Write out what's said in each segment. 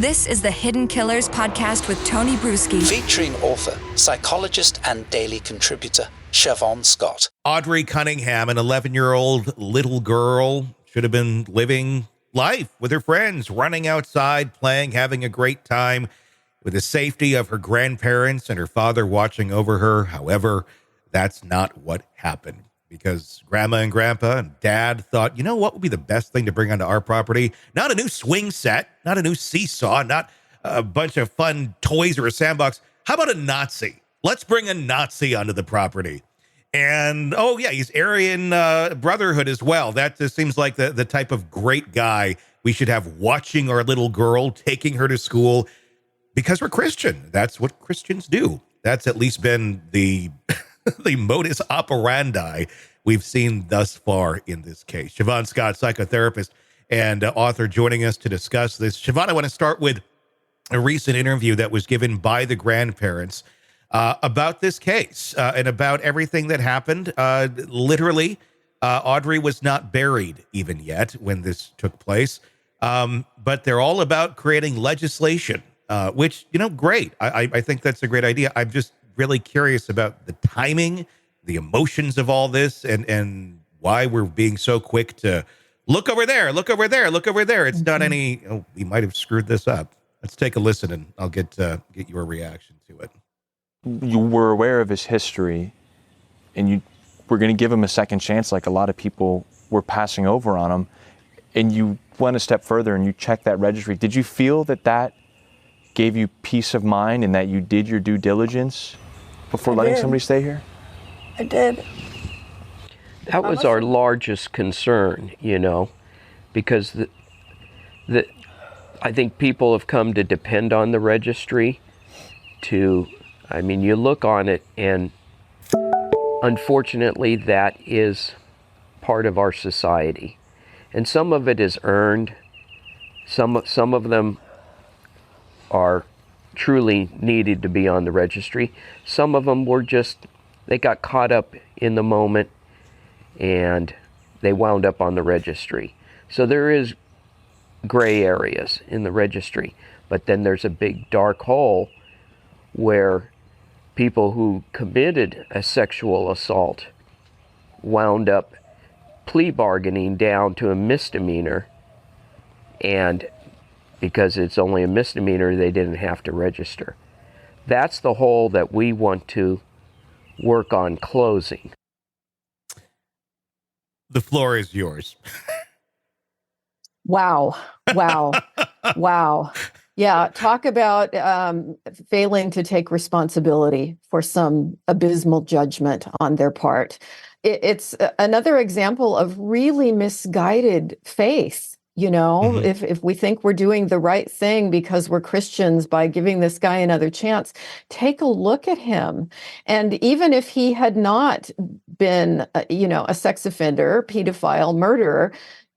This is the Hidden Killers podcast with Tony Brueski. Featuring author, psychologist, and daily contributor, Shavaun Scott. Audrii Cunningham, an 11-year-old little girl, should have been living life with her friends, running outside, playing, having a great time with the safety of her grandparents and her father watching over her. However, that's not what happened, because Grandma and Grandpa and Dad thought, you know what would be the best thing to bring onto our property? Not a new swing set, not a new seesaw, not a bunch of fun toys or a sandbox. How about a Nazi? Let's bring a Nazi onto the property. And, oh, yeah, he's Aryan Brotherhood as well. That just seems like the type of great guy we should have watching our little girl, taking her to school, because we're Christian. That's what Christians do. That's at least been the the modus operandi we've seen thus far in this case. Shavaun Scott, psychotherapist and author, joining us to discuss this. Shavaun, I want to start with a recent interview that was given by the grandparents about this case and about everything that happened. Literally, Audrii was not buried even yet when this took place, but they're all about creating legislation, which, you know, great. I think that's a great idea. I'm just really curious about the timing, the emotions of all this, and why we're being so quick to look over there, look over there, look over there. It's not any, oh, we might have screwed this up. Let's take a listen, and I'll get your reaction to it. You were aware of his history, and you were going to give him a second chance, like a lot of people were passing over on him, and you went a step further and you checked that registry. Did you feel that gave you peace of mind and that you did your due diligence before letting somebody stay here? I did. That was our largest concern, you know, because I think people have come to depend on the registry to, I mean, you look on it and unfortunately that is part of our society. And some of it is earned. Some of them are truly needed to be on the registry. Some of them were just, they got caught up in the moment and they wound up on the registry. So there is gray areas in the registry, but then there's a big dark hole where people who committed a sexual assault wound up plea bargaining down to a misdemeanor, and because it's only a misdemeanor, they didn't have to register. That's the hole that we want to work on closing. The floor is yours. Wow. Wow. Yeah, talk about failing to take responsibility for some abysmal judgment on their part. It's another example of really misguided faith. You know, if we think we're doing the right thing because we're Christians by giving this guy another chance, take a look at him. And even if he had not been, a sex offender, pedophile, murderer,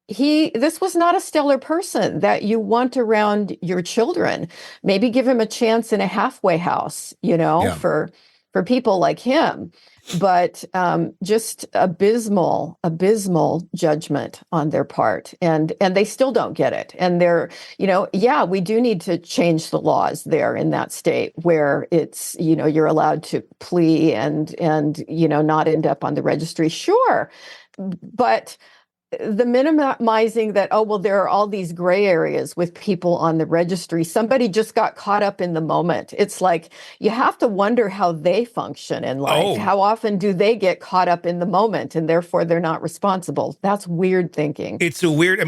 this was not a stellar person that you want around your children. Maybe give him a chance in a halfway house, for people like him. But just abysmal judgment on their part. And they still don't get it. And they're, we do need to change the laws there in that state where it's, you're allowed to plea and not end up on the registry. Sure. But the minimizing that, there are all these gray areas with people on the registry. Somebody just got caught up in the moment. It's like, you have to wonder how they function in life. How often do they get caught up in the moment and therefore they're not responsible? That's weird thinking. It's a weird,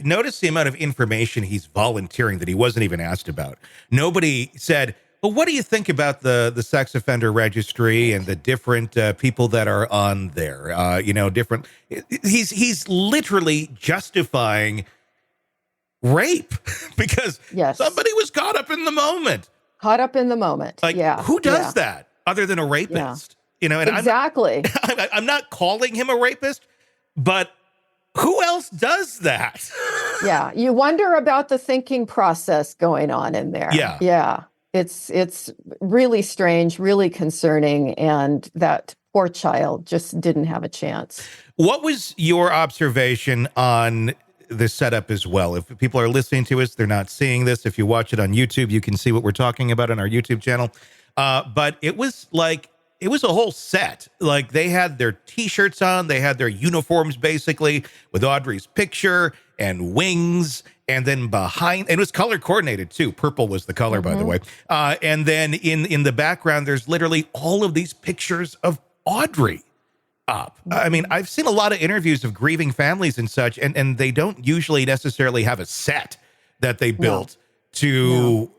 notice the amount of information he's volunteering that he wasn't even asked about. Nobody said, well, what do you think about the sex offender registry and the different people that are on there? Different. He's literally justifying rape because somebody was caught up in the moment. Caught up in the moment. Who does that other than a rapist? And exactly. I'm not calling him a rapist, but who else does that? Yeah. You wonder about the thinking process going on in there. Yeah. It's really strange, really concerning, and that poor child just didn't have a chance. What was your observation on the setup as well. If people are listening to us, they're not seeing this. If you watch it on YouTube, you can see what we're talking about on our YouTube channel. But it was a whole set. Like, they had their T-shirts on, they had their uniforms basically with Audrey's picture and wings, and then behind, and it was color coordinated too. Purple was the color, by the way. And then in the background, there's literally all of these pictures of Audrey up. I mean, I've seen a lot of interviews of grieving families and such, and they don't usually necessarily have a set that they built to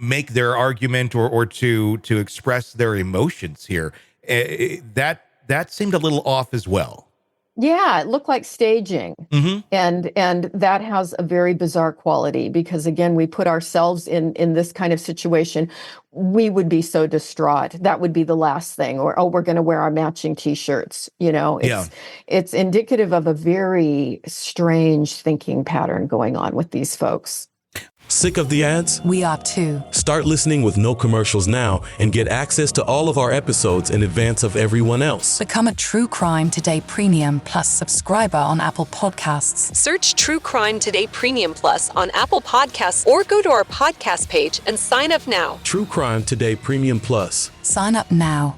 make their argument or to express their emotions here. That seemed a little off as well. Yeah, it looked like staging. And that has a very bizarre quality because, again, we put ourselves in this kind of situation. We would be so distraught. That would be the last thing. Or, oh, we're going to wear our matching T-shirts. It's indicative of a very strange thinking pattern going on with these folks. Sick of the ads? We are too. Start listening with no commercials now and get access to all of our episodes in advance of everyone else. Become a True Crime Today Premium Plus subscriber on Apple Podcasts. Search True Crime Today Premium Plus on Apple Podcasts or go to our podcast page and sign up now. True Crime Today Premium Plus. Sign up now.